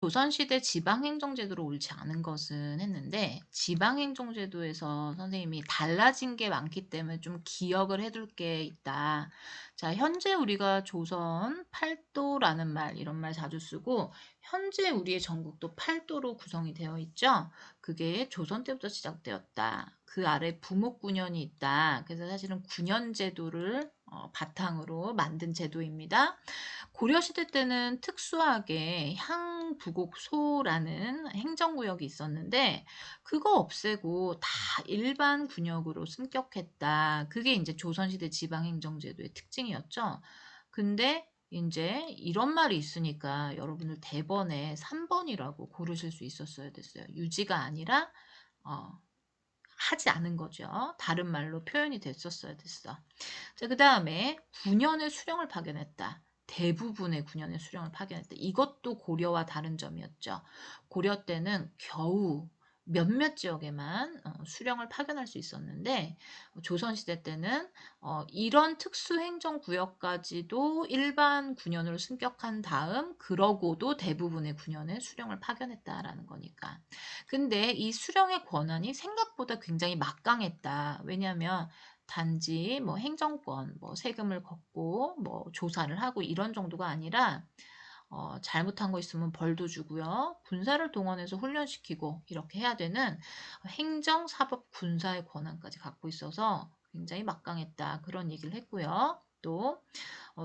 조선시대 지방행정제도로 옳지 않은 것은 했는데 지방행정제도에서 선생님이 달라진 게 많기 때문에 좀 기억을 해둘 게 있다. 자, 현재 우리가 조선 팔도라는 말, 이런 말 자주 쓰고 현재 우리의 전국도 팔도로 구성이 되어 있죠. 그게 조선 때부터 시작되었다. 그 아래 부목군현이 있다. 그래서 사실은 군현제도를 바탕으로 만든 제도입니다. 고려시대 때는 특수하게 향부곡소라는 행정구역이 있었는데 그거 없애고 다 일반 군역으로 승격했다. 그게 이제 조선시대 지방행정제도의 특징이었죠. 근데 이제 이런 말이 있으니까 여러분들 대번에 3번이라고 고르실 수 있었어야 됐어요. 유지가 아니라 어, 하지 않은 거죠. 다른 말로 표현이 됐었어야 됐어. 자, 그 다음에 군현의 수령을 파견했다. 대부분의 군현의 수령을 파견했다. 이것도 고려와 다른 점이었죠. 고려 때는 겨우 몇몇 지역에만 수령을 파견할 수 있었는데 조선시대 때는 이런 특수행정구역까지도 일반 군현으로 승격한 다음 그러고도 대부분의 군현에 수령을 파견했다라는 거니까. 근데 이 수령의 권한이 생각보다 굉장히 막강했다. 왜냐하면 단지 뭐 행정권, 뭐 세금을 걷고 뭐 조사를 하고 이런 정도가 아니라 잘못한 거 있으면 벌도 주고요. 군사를 동원해서 훈련시키고 이렇게 해야 되는 행정, 사법, 군사의 권한까지 갖고 있어서 굉장히 막강했다. 그런 얘기를 했고요. 또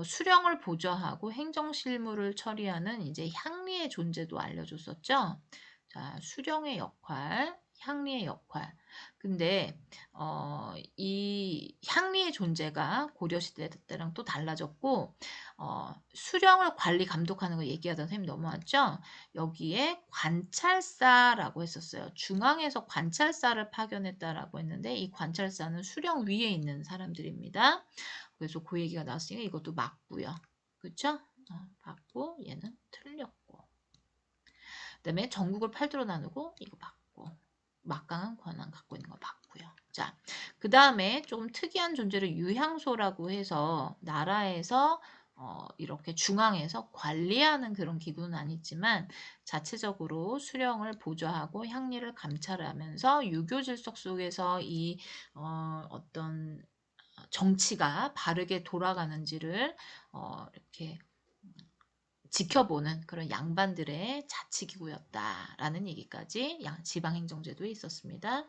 수령을 보좌하고 행정 실무를 처리하는 이제 향리의 존재도 알려줬었죠. 자, 수령의 역할, 향리의 역할. 근데 이 향리의 존재가 고려시대 때랑 또 달라졌고 수령을 관리 감독하는 거 얘기하던 선생님 넘어왔죠. 여기에 관찰사라고 했었어요. 중앙에서 관찰사를 파견했다라고 했는데 이 관찰사는 수령 위에 있는 사람들입니다. 그래서 그 얘기가 나왔으니까 이것도 맞고요. 그쵸? 맞고 얘는 틀렸고. 그다음에 전국을 팔도로 나누고 이거 맞고. 막강한 권한 갖고 있는 거 맞고요. 자, 그 다음에 좀 특이한 존재를 유향소라고 해서 나라에서 이렇게 중앙에서 관리하는 그런 기구는 아니지만 자체적으로 수령을 보좌하고 향리를 감찰하면서 유교 질서 속에서 이 어떤 정치가 바르게 돌아가는지를 이렇게 지켜보는 그런 양반들의 자치기구였다라는 얘기까지 지방행정제도에 있었습니다.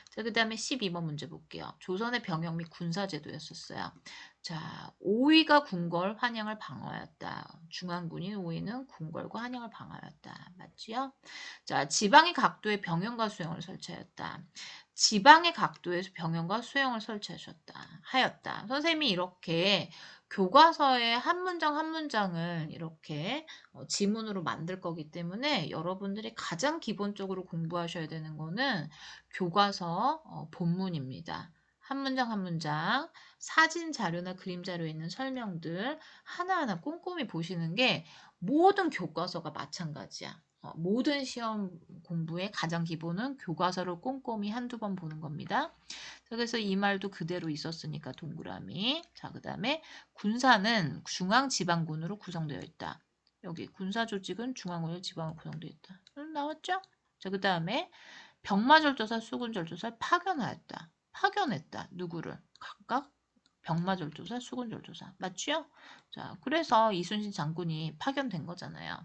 자, 그 다음에 12번 문제 볼게요. 조선의 병역 및 군사제도였었어요. 자, 5위가 궁궐 환영을 방어하였다. 중앙군인 5위는 궁궐과 환영을 방어하였다. 맞지요? 자, 지방의 각도에 병영과 수영을 설치하였다. 지방의 각도에서 병영과 수영을 설치하셨다. 하였다. 선생님이 이렇게 교과서의 한 문장 한 문장을 이렇게 지문으로 만들 거기 때문에 여러분들이 가장 기본적으로 공부하셔야 되는 거는 교과서 본문입니다. 한 문장 한 문장 사진 자료나 그림 자료에 있는 설명들 하나하나 꼼꼼히 보시는 게 모든 교과서가 마찬가지야. 모든 시험 공부의 가장 기본은 교과서를 꼼꼼히 한두 번 보는 겁니다. 그래서 이 말도 그대로 있었으니까 동그라미. 자, 그 다음에 군사는 중앙지방군으로 구성되어 있다. 여기 군사조직은 중앙군으로 지방으로 구성되어 있다. 나왔죠? 자, 그 다음에 병마절도사, 수군절도사를 파견하였다. 파견했다. 누구를? 각각 병마절도사, 수군절도사. 맞죠? 자, 그래서 이순신 장군이 파견된 거잖아요.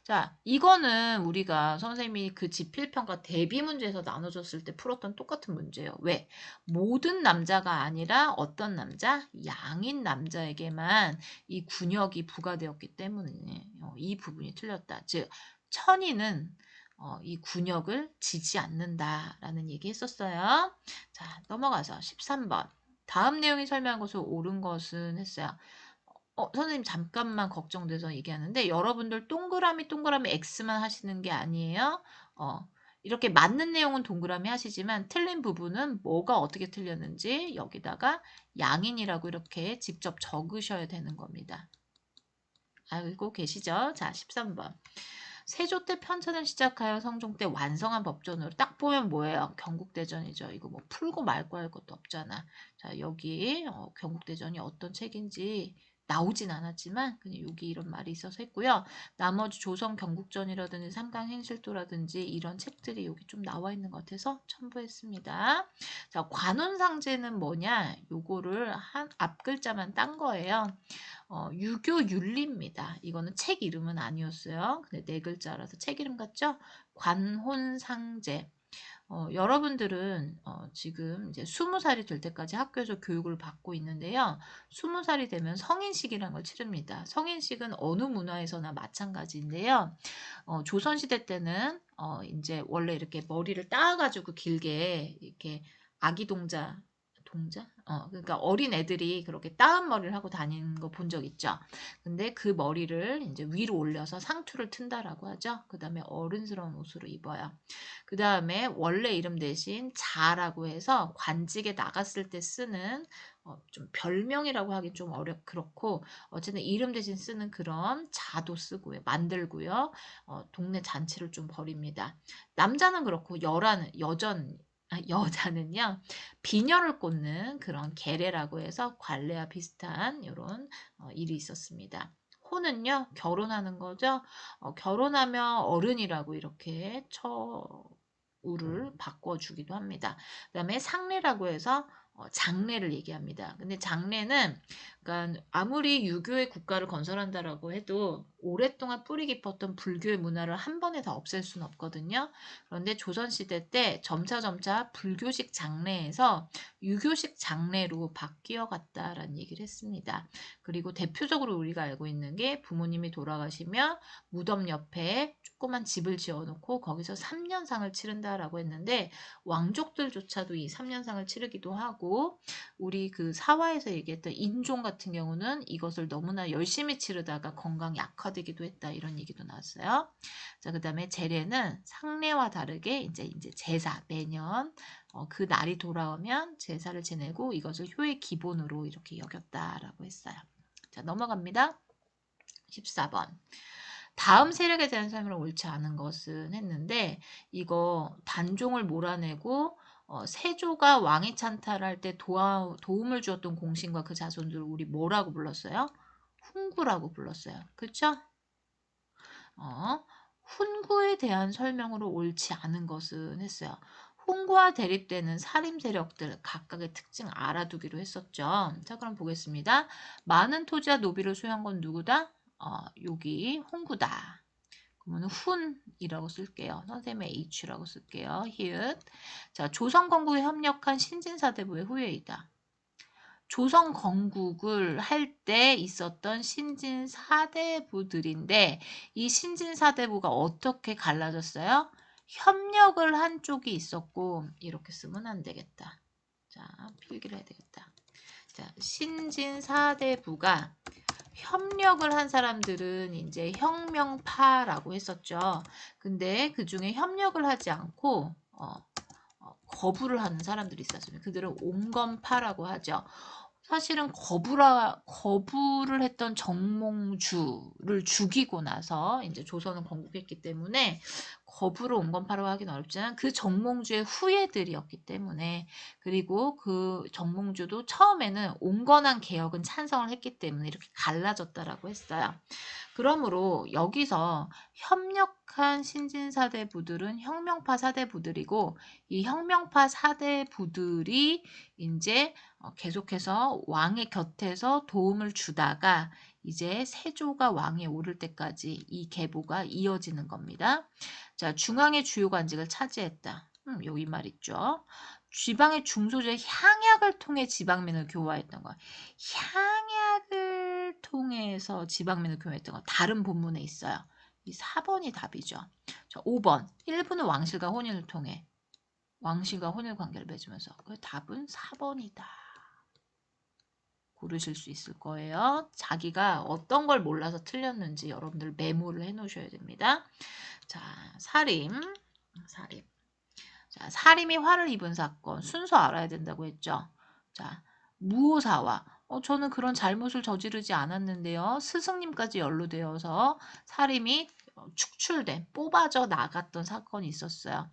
자, 이거는 우리가 선생님이 그 지필평가 대비 문제에서 나눠줬을 때 풀었던 똑같은 문제예요. 왜? 모든 남자가 아니라 어떤 남자? 양인 남자에게만 이 군역이 부과되었기 때문에 이 부분이 틀렸다. 즉, 천인은 이 군역을 지지 않는다라는 얘기 했었어요. 자, 넘어가서 13번. 다음 내용이 설명한 것을 옳은 것은 했어요. 선생님 잠깐만 걱정돼서 얘기하는데 여러분들 동그라미 동그라미 X만 하시는 게 아니에요. 이렇게 맞는 내용은 동그라미 하시지만 틀린 부분은 뭐가 어떻게 틀렸는지 여기다가 양인이라고 이렇게 직접 적으셔야 되는 겁니다. 알고 계시죠? 자, 13번. 세조 때 편찬을 시작하여 성종 때 완성한 법전으로 딱 보면 뭐예요? 경국대전이죠. 이거 뭐 풀고 말고 할 것도 없잖아. 자, 여기 경국대전이 어떤 책인지 나오진 않았지만 그냥 여기 이런 말이 있어서 했고요. 나머지 조선 경국전이라든지 삼강 행실도라든지 이런 책들이 여기 좀 나와 있는 것 같아서 첨부했습니다. 자, 관운상제는 뭐냐? 요거를 한 앞글자만 딴 거예요. 유교윤리입니다. 이거는 책 이름은 아니었어요. 근데 네 글자라서 책 이름 같죠? 관혼상제. 여러분들은 지금 이제 20살이 될 때까지 학교에서 교육을 받고 있는데요. 20살이 되면 성인식이라는 걸 치릅니다. 성인식은 어느 문화에서나 마찬가지인데요. 조선시대 때는 이제 원래 이렇게 머리를 따가지고 길게 이렇게 아기 동자? 그러니까 어린 애들이 그렇게 따은 머리를 하고 다니는 거 본 적 있죠. 근데 그 머리를 이제 위로 올려서 상투를 튼다라고 하죠. 그 다음에 어른스러운 옷으로 입어요. 그 다음에 원래 이름 대신 자라고 해서 관직에 나갔을 때 쓰는 좀 별명이라고 하긴 좀 그렇고 어쨌든 이름 대신 쓰는 그런 자도 쓰고요. 만들고요. 동네 잔치를 좀 벌입니다. 남자는 그렇고 여자는요. 비녀를 꽂는 그런 계례라고 해서 관례와 비슷한 이런 일이 있었습니다. 호는요. 결혼하는 거죠. 결혼하면 어른이라고 이렇게 처우를 바꿔주기도 합니다. 그 다음에 상례라고 해서 장례를 얘기합니다. 근데 장례는 그러니까 아무리 유교의 국가를 건설한다라고 해도 오랫동안 뿌리 깊었던 불교의 문화를 한 번에 다 없앨 수는 없거든요. 그런데 조선시대 때 점차 불교식 장례에서 유교식 장례로 바뀌어 갔다라는 얘기를 했습니다. 그리고 대표적으로 우리가 알고 있는 게 부모님이 돌아가시면 무덤 옆에 조그만 집을 지어놓고 거기서 3년상을 치른다라고 했는데 왕족들조차도 이 3년상을 치르기도 하고 우리 그 사화에서 얘기했던 인종 같은 경우는 이것을 너무나 열심히 치르다가 건강이 악화되기도 했다 이런 얘기도 나왔어요. 자, 그다음에 제례는 상례와 다르게 이제 제사 매년 그 날이 돌아오면 제사를 지내고 이것을 효의 기본으로 이렇게 여겼다라고 했어요. 자, 넘어갑니다. 14번. 다음 세력에 대한 설명을 옳지 않은 것은 했는데 이거 단종을 몰아내고 세조가 왕위 찬탈할 때 도움을 주었던 공신과 그 자손들을 우리 뭐라고 불렀어요? 훈구라고 불렀어요. 그쵸? 훈구에 대한 설명으로 옳지 않은 것은 했어요. 훈구와 대립되는 살림 세력들 각각의 특징 알아두기로 했었죠. 자, 그럼 보겠습니다. 많은 토지와 노비를 소유한 건 누구다? 여기 훈구다. 그러면 훈이라고 쓸게요. 선생님의 H라고 쓸게요. 히읗. 자, 조선 건국에 협력한 신진사대부의 후예이다. 조선 건국을 할 때 있었던 신진 사대부들인데 이 신진 사대부가 어떻게 갈라졌어요? 협력을 한 쪽이 있었고 이렇게 쓰면 안 되겠다. 자, 필기를 해야 되겠다. 자, 신진 사대부가 협력을 한 사람들은 이제 혁명파라고 했었죠. 근데 그 중에 협력을 하지 않고 거부를 하는 사람들이 있었습니다. 그들은 옹건파라고 하죠. 사실은 거부를 했던 정몽주를 죽이고 나서 이제 조선을 건국했기 때문에 거부를 온건파라고 하기는 어렵지만 그 정몽주의 후예들이었기 때문에 그리고 그 정몽주도 처음에는 온건한 개혁은 찬성을 했기 때문에 이렇게 갈라졌다라고 했어요. 그러므로 여기서 협력한 신진사대부들은 혁명파 사대부들이고 이 혁명파 사대부들이 이제 계속해서 왕의 곁에서 도움을 주다가 이제 세조가 왕에 오를 때까지 이 계보가 이어지는 겁니다. 자, 중앙의 주요 관직을 차지했다. 여기 말 있죠. 지방의 중소지의 향약을 통해 지방민을 교화했던 거. 향약을 통해서 지방민을 교화했던 거. 다른 본문에 있어요. 이 4번이 답이죠. 자, 5번. 1부는 왕실과 혼인을 통해 왕실과 혼인 관계를 맺으면서 그 답은 4번이다. 고르실 수 있을 거예요. 자기가 어떤 걸 몰라서 틀렸는지 여러분들 메모를 해 놓으셔야 됩니다. 자, 살인. 자, 살인이 화를 입은 사건 순서 알아야 된다고 했죠. 자, 무오사와 저는 그런 잘못을 저지르지 않았는데요. 스승님까지 연루되어서 살인이 축출된 뽑아져 나갔던 사건이 있었어요.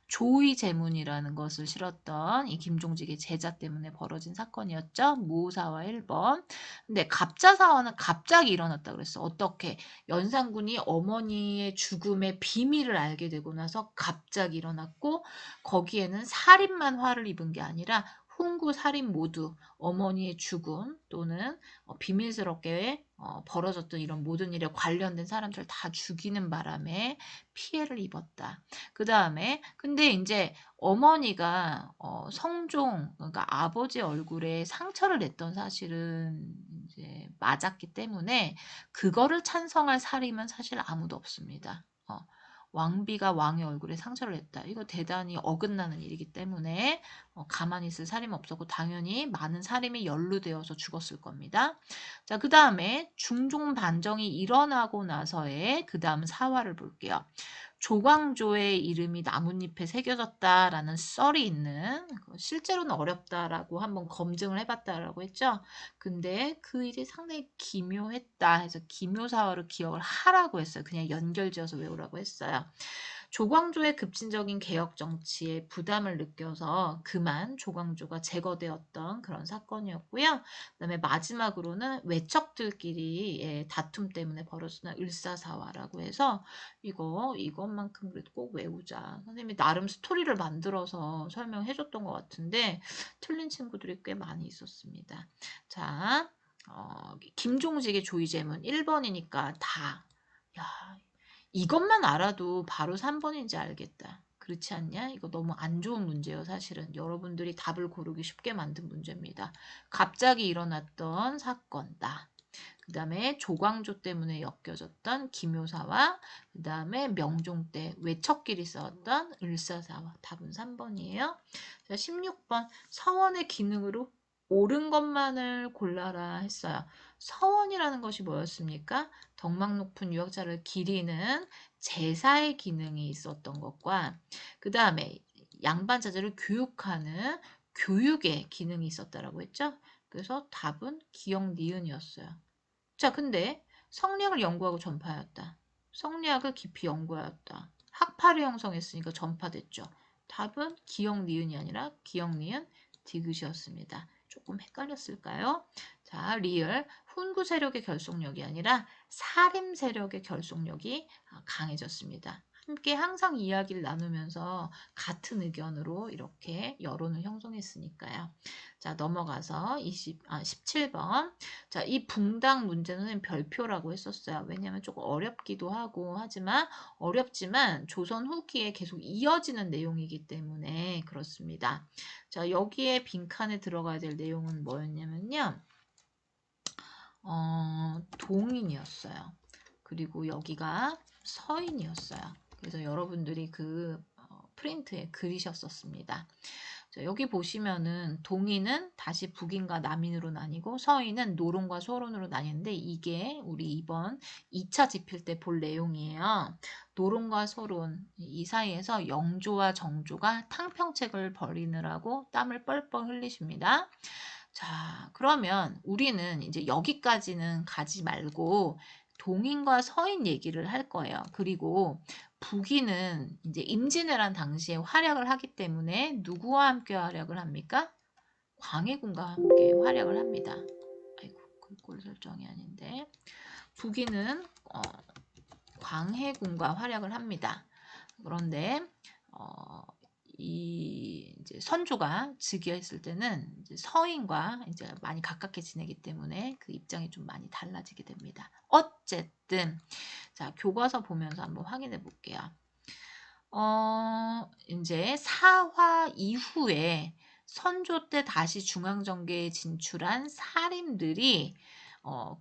조의 제문이라는 것을 실었던 이 김종직의 제자 때문에 벌어진 사건이었죠. 무사와 1번. 근데 갑자사화는 갑자기 일어났다 그랬어. 어떻게? 연산군이 어머니의 죽음의 비밀을 알게 되고 나서 갑자기 일어났고 거기에는 살인만 화를 입은 게 아니라 훈구 살인 모두 어머니의 죽음 또는 비밀스럽게 벌어졌던 이런 모든 일에 관련된 사람들 다 죽이는 바람에 피해를 입었다. 그 다음에 근데 이제 어머니가 성종 그러니까 아버지 얼굴에 상처를 냈던 사실은 이제 맞았기 때문에 그거를 찬성할 사림은 사실 아무도 없습니다. 왕비가 왕의 얼굴에 상처를 냈다. 이거 대단히 어긋나는 일이기 때문에 가만히 있을 사림 없었고 당연히 많은 사림이 연루되어서 죽었을 겁니다. 자, 그 다음에 중종 반정이 일어나고 나서의 그 다음 사화를 볼게요. 조광조의 이름이 나뭇잎에 새겨졌다라는 썰이 있는 실제로는 어렵다라고 한번 검증을 해봤다라고 했죠. 근데 그 일이 상당히 기묘했다 해서 기묘사화로 기억을 하라고 했어요. 그냥 연결지어서 외우라고 했어요. 조광조의 급진적인 개혁 정치에 부담을 느껴서 그만 조광조가 제거되었던 그런 사건이었고요. 그다음에 마지막으로는 외척들끼리의 다툼 때문에 벌어지는 을사사화라고 해서 이것만큼 그래도 꼭 외우자. 선생님이 나름 스토리를 만들어서 설명해 줬던 것 같은데 틀린 친구들이 꽤 많이 있었습니다. 자, 김종직의 조의제문 1번이니까 다. 야, 이것만 알아도 바로 3번인지 알겠다. 그렇지 않냐? 이거 너무 안 좋은 문제예요, 사실은. 여러분들이 답을 고르기 쉽게 만든 문제입니다. 갑자기 일어났던 사건다. 그 다음에 조광조 때문에 엮여졌던 기묘사와 그 다음에 명종 때 외척끼리 싸웠던 을사사와 답은 3번이에요. 자, 16번 서원의 기능으로 옳은 것만을 골라라 했어요. 서원이라는 것이 뭐였습니까? 덕망 높은 유학자를 기리는 제사의 기능이 있었던 것과 그 다음에 양반 자제를 교육하는 교육의 기능이 있었다라고 했죠. 그래서 답은 기역 니은이었어요. 자, 근데 성리학을 연구하고 전파하였다. 성리학을 깊이 연구하였다. 학파를 형성했으니까 전파됐죠. 답은 기역 니은이 아니라 기역 니은 디귿이었습니다. 조금 헷갈렸을까요? 자, 리을 훈구 세력의 결속력이 아니라 사림 세력의 결속력이 강해졌습니다. 함께 항상 이야기를 나누면서 같은 의견으로 이렇게 여론을 형성했으니까요. 자, 넘어가서 17번. 자, 이 붕당 문제는 별표라고 했었어요. 왜냐하면 조금 어렵기도 하고 하지만 어렵지만 조선 후기에 계속 이어지는 내용이기 때문에 그렇습니다. 자, 여기에 빈칸에 들어가야 될 내용은 뭐였냐면요. 동인이었어요. 그리고 여기가 서인이었어요. 그래서 여러분들이 그 프린트에 그리셨었습니다. 자, 여기 보시면은 동인은 다시 북인과 남인으로 나뉘고 서인은 노론과 소론으로 나뉘는데 이게 우리 이번 2차 지필 때 볼 내용이에요. 노론과 소론 이 사이에서 영조와 정조가 탕평책을 벌이느라고 땀을 뻘뻘 흘리십니다. 자, 그러면 우리는 이제 여기까지는 가지 말고 동인과 서인 얘기를 할 거예요. 그리고 북인은 이제 임진왜란 당시에 활약을 하기 때문에 누구와 함께 활약을 합니까? 광해군과 함께 활약을 합니다. 아이고, 글꼴 설정이 아닌데. 북인은 광해군과 활약을 합니다. 그런데 이 이제 선조가 즉위했을 때는 이제 서인과 이제 많이 가깝게 지내기 때문에 그 입장이 좀 많이 달라지게 됩니다. 어쨌든 자, 교과서 보면서 한번 확인해 볼게요. 이제 사화 이후에 선조 때 다시 중앙정계에 진출한 사림들이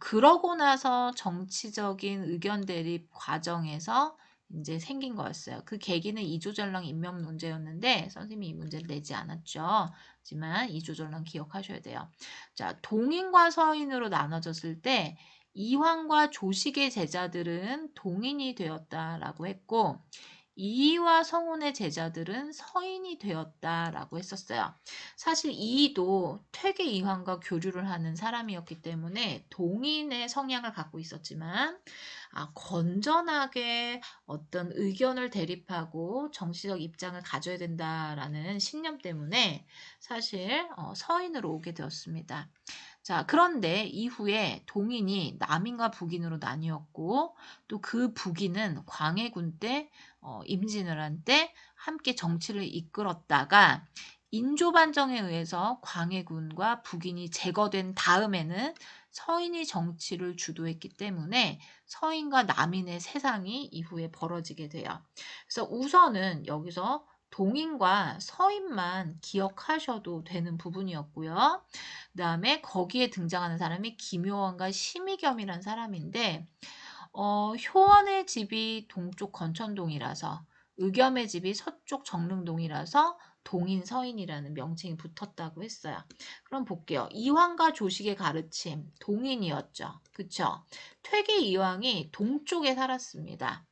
그러고 나서 정치적인 의견 대립 과정에서 이제 생긴 거였어요. 그 계기는 이조전랑 임명 문제였는데 선생님이 이 문제를 내지 않았죠. 하지만 이조전랑 기억하셔야 돼요. 자, 동인과 서인으로 나눠졌을 때 이황과 조식의 제자들은 동인이 되었다라고 했고 이이와 성운의 제자들은 서인이 되었다라고 했었어요. 사실 이이도 퇴계 이황과 교류를 하는 사람이었기 때문에 동인의 성향을 갖고 있었지만 건전하게 어떤 의견을 대립하고 정치적 입장을 가져야 된다라는 신념 때문에 사실 서인으로 오게 되었습니다. 자, 그런데 이후에 동인이 남인과 북인으로 나뉘었고 또 그 북인은 광해군 때 임진왜란 때 함께 정치를 이끌었다가 인조반정에 의해서 광해군과 북인이 제거된 다음에는 서인이 정치를 주도했기 때문에 서인과 남인의 세상이 이후에 벌어지게 돼요. 그래서 우선은 여기서 동인과 서인만 기억하셔도 되는 부분이었고요. 그다음에 거기에 등장하는 사람이 김효원과 심의겸이란 사람인데 효원의 집이 동쪽 건천동이라서 의겸의 집이 서쪽 정릉동이라서 동인 서인이라는 명칭이 붙었다고 했어요. 그럼 볼게요. 이황과 조식의 가르침 동인이었죠. 그쵸? 퇴계 이황이 동쪽에 살았습니다.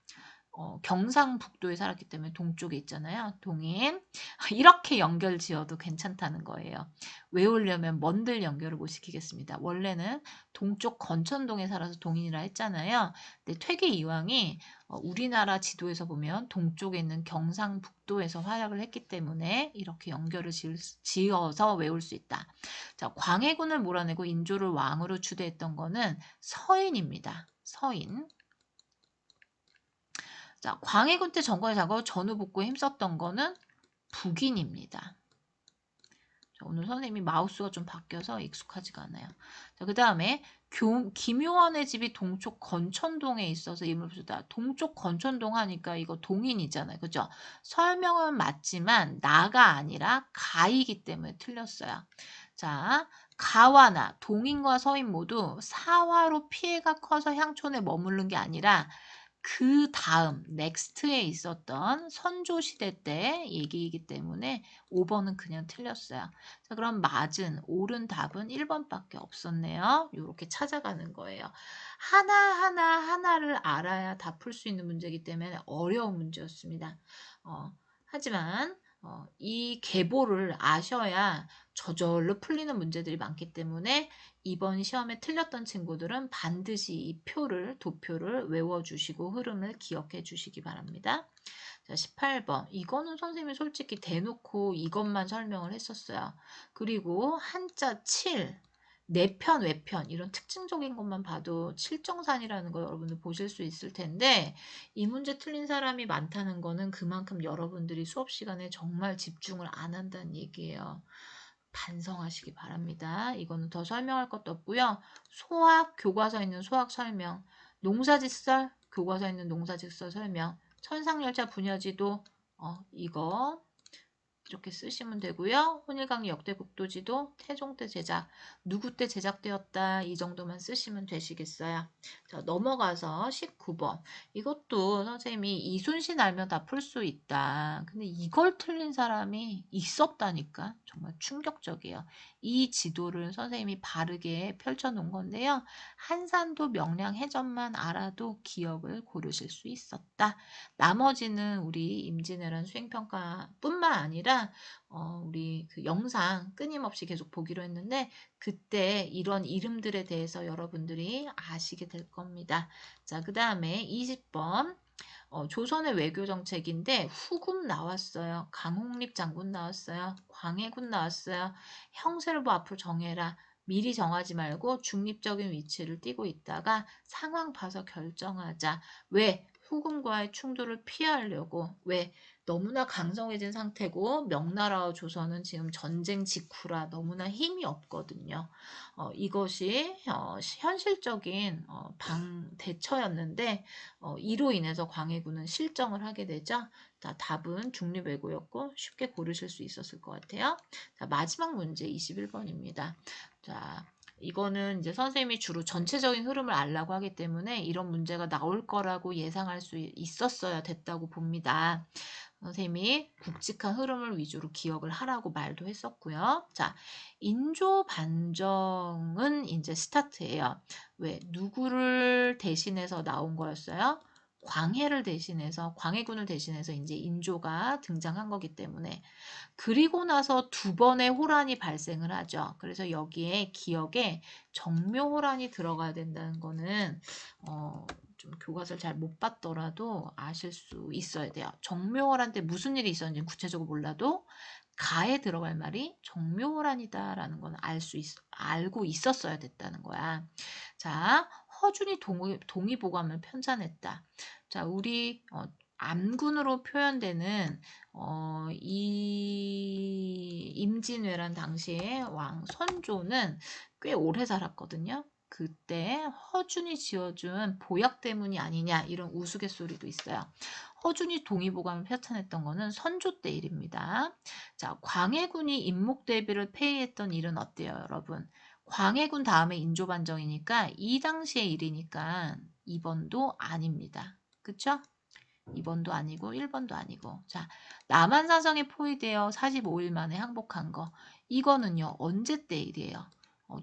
경상북도에 살았기 때문에 동쪽에 있잖아요. 동인. 이렇게 연결 지어도 괜찮다는 거예요. 외우려면 먼들 연결을 못 시키겠습니다. 원래는 동쪽 건천동에 살아서 동인이라 했잖아요. 근데 퇴계 이황이 우리나라 지도에서 보면 동쪽에 있는 경상북도에서 활약을 했기 때문에 이렇게 연결을 지어서 외울 수 있다. 자, 광해군을 몰아내고 인조를 왕으로 추대했던 거는 서인입니다. 서인. 자, 광해군 때 정권을 잡고 전후 복구에 힘썼던 거는 북인입니다. 자, 오늘 선생님이 마우스가 좀 바뀌어서 익숙하지가 않아요. 자, 그 다음에 김효원의 집이 동쪽 건천동에 있어서 이름을 붙였다. 동쪽 건천동 하니까 이거 동인이잖아요. 그죠? 설명은 맞지만 나가 아니라 가이기 때문에 틀렸어요. 자, 가와나 동인과 서인 모두 사화로 피해가 커서 향촌에 머무른 게 아니라 그 다음 넥스트에 있었던 선조 시대 때 얘기이기 때문에 5번은 그냥 틀렸어요. 자, 그럼 맞은 옳은 답은 1번밖에 없었네요. 이렇게 찾아가는 거예요. 하나를 알아야 다 풀 수 있는 문제이기 때문에 어려운 문제였습니다. 하지만 이 계보를 아셔야 저절로 풀리는 문제들이 많기 때문에 이번 시험에 틀렸던 친구들은 반드시 이 도표를 외워주시고 흐름을 기억해 주시기 바랍니다. 자, 18번. 이거는 선생님이 솔직히 대놓고 이것만 설명을 했었어요. 그리고 한자 7, 내편, 외편 이런 특징적인 것만 봐도 칠정산이라는 거 여러분들 보실 수 있을 텐데 이 문제 틀린 사람이 많다는 거는 그만큼 여러분들이 수업 시간에 정말 집중을 안 한다는 얘기예요. 반성하시기 바랍니다. 이거는 더 설명할 것도 없고요. 소학 교과서에 있는 소학 설명, 농사짓설 교과서에 있는 농사짓설 설명, 천상열차 분야지도 이거 이렇게 쓰시면 되고요. 혼일강리 역대국도지도 태종 때 제작, 누구 때 제작되었다 이 정도만 쓰시면 되시겠어요. 자, 넘어가서 19번. 이것도 선생님이 이순신 알면 다 풀 수 있다. 근데 이걸 틀린 사람이 있었다니까. 정말 충격적이에요. 이 지도를 선생님이 바르게 펼쳐놓은 건데요. 한산도 명량 해전만 알아도 기억을 고르실 수 있었다. 나머지는 우리 임진왜란 수행평가뿐만 아니라 우리 그 영상 끊임없이 계속 보기로 했는데 그때 이런 이름들에 대해서 여러분들이 아시게 될 겁니다. 자, 그 다음에 20번 조선의 외교 정책인데 후금 나왔어요. 강홍립 장군 나왔어요. 광해군 나왔어요. 형세를 보 앞으로 정해라. 미리 정하지 말고 중립적인 위치를 띠고 있다가 상황 봐서 결정하자. 왜? 후금과의 충돌을 피하려고. 왜? 너무나 강성해진 상태고 명나라와 조선은 지금 전쟁 직후라 너무나 힘이 없거든요. 이것이 현실적인 대처였는데 이로 인해서 광해군은 실정을 하게 되죠. 자, 답은 중립외고였고 쉽게 고르실 수 있었을 것 같아요. 자, 마지막 문제 21번입니다. 자, 이거는 이제 선생님이 주로 전체적인 흐름을 알라고 하기 때문에 이런 문제가 나올 거라고 예상할 수 있었어야 됐다고 봅니다. 선생님이 굵직한 흐름을 위주로 기억을 하라고 말도 했었고요. 자, 인조 반정은 이제 스타트예요. 왜? 누구를 대신해서 나온 거였어요? 광해를 대신해서 광해군을 대신해서 인제 인조가 등장한 거기 때문에 그리고 나서 두 번의 호란이 발생을 하죠. 그래서 여기에 기억에 정묘호란이 들어가야 된다는 거는 좀 교과서를 잘 못 봤더라도 아실 수 있어야 돼요. 정묘호란 때 무슨 일이 있었는지는 구체적으로 몰라도 가에 들어갈 말이 정묘호란이다라는 건 알고 있었어야 됐다는 거야. 자, 허준이 동의보감을 편찬했다. 자, 우리 암군으로 표현되는 이 임진왜란 당시에 왕 선조는 꽤 오래 살았거든요. 그때 허준이 지어준 보약 때문이 아니냐 이런 우스갯소리도 있어요. 허준이 동의보감을 편찬했던 거는 선조 때 일입니다. 자, 광해군이 임목대비를 폐위했던 일은 어때요, 여러분? 광해군 다음에 인조반정이니까 이 당시의 일이니까 2번도 아닙니다. 그쵸? 2번도 아니고 1번도 아니고. 자, 남한산성에 포위되어 45일 만에 항복한 거. 이거는요. 언제 때 일이에요?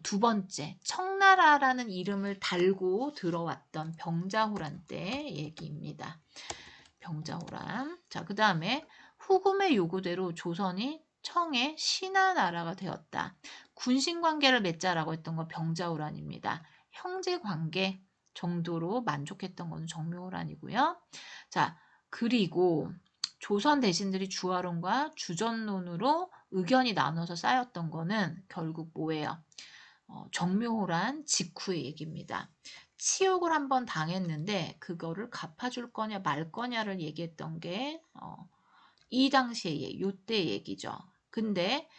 두 번째, 청나라라는 이름을 달고 들어왔던 병자호란 때 얘기입니다. 병자호란. 자, 그 다음에 후금의 요구대로 조선이 청의 신하나라가 되었다. 군신관계를 맺자라고 했던 건 병자호란입니다. 형제관계 정도로 만족했던 건 정묘호란이고요. 자, 그리고 조선 대신들이 주화론과 주전론으로 의견이 나눠서 쌓였던 거는 결국 뭐예요? 정묘호란 직후의 얘기입니다. 치욕을 한번 당했는데 그거를 갚아줄 거냐 말 거냐를 얘기했던 게 이 당시의 요때 얘기죠. 근데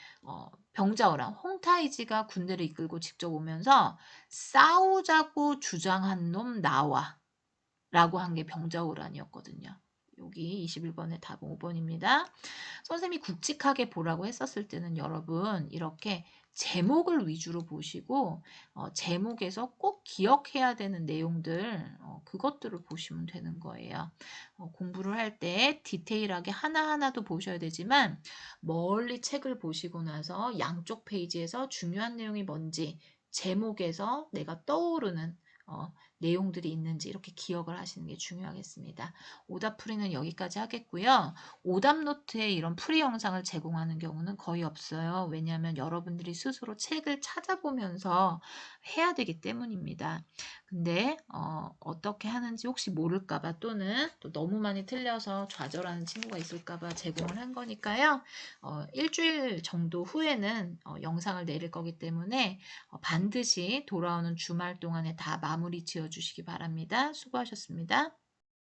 병자호란 홍타이지가 군대를 이끌고 직접 오면서 싸우자고 주장한 놈 나와 라고 한 게 병자호란이었거든요. 여기 21번의 답은 5번입니다. 선생님이 굵직하게 보라고 했었을 때는 여러분 이렇게 제목을 위주로 보시고 제목에서 꼭 기억해야 되는 내용들 그것들을 보시면 되는 거예요. 공부를 할 때 디테일하게 하나하나도 보셔야 되지만 멀리 책을 보시고 나서 양쪽 페이지에서 중요한 내용이 뭔지 제목에서 내가 떠오르는 내용들이 있는지 이렇게 기억을 하시는 게 중요하겠습니다. 오답풀이는 여기까지 하겠고요. 오답노트에 이런 풀이 영상을 제공하는 경우는 거의 없어요. 왜냐하면 여러분들이 스스로 책을 찾아보면서 해야 되기 때문입니다. 근데 어떻게 하는지 혹시 모를까봐 또는 또 너무 많이 틀려서 좌절하는 친구가 있을까봐 제공을 한 거니까요. 일주일 정도 후에는 영상을 내릴 거기 때문에 반드시 돌아오는 주말 동안에 다 마무리 지어주시기 바랍니다. 수고하셨습니다.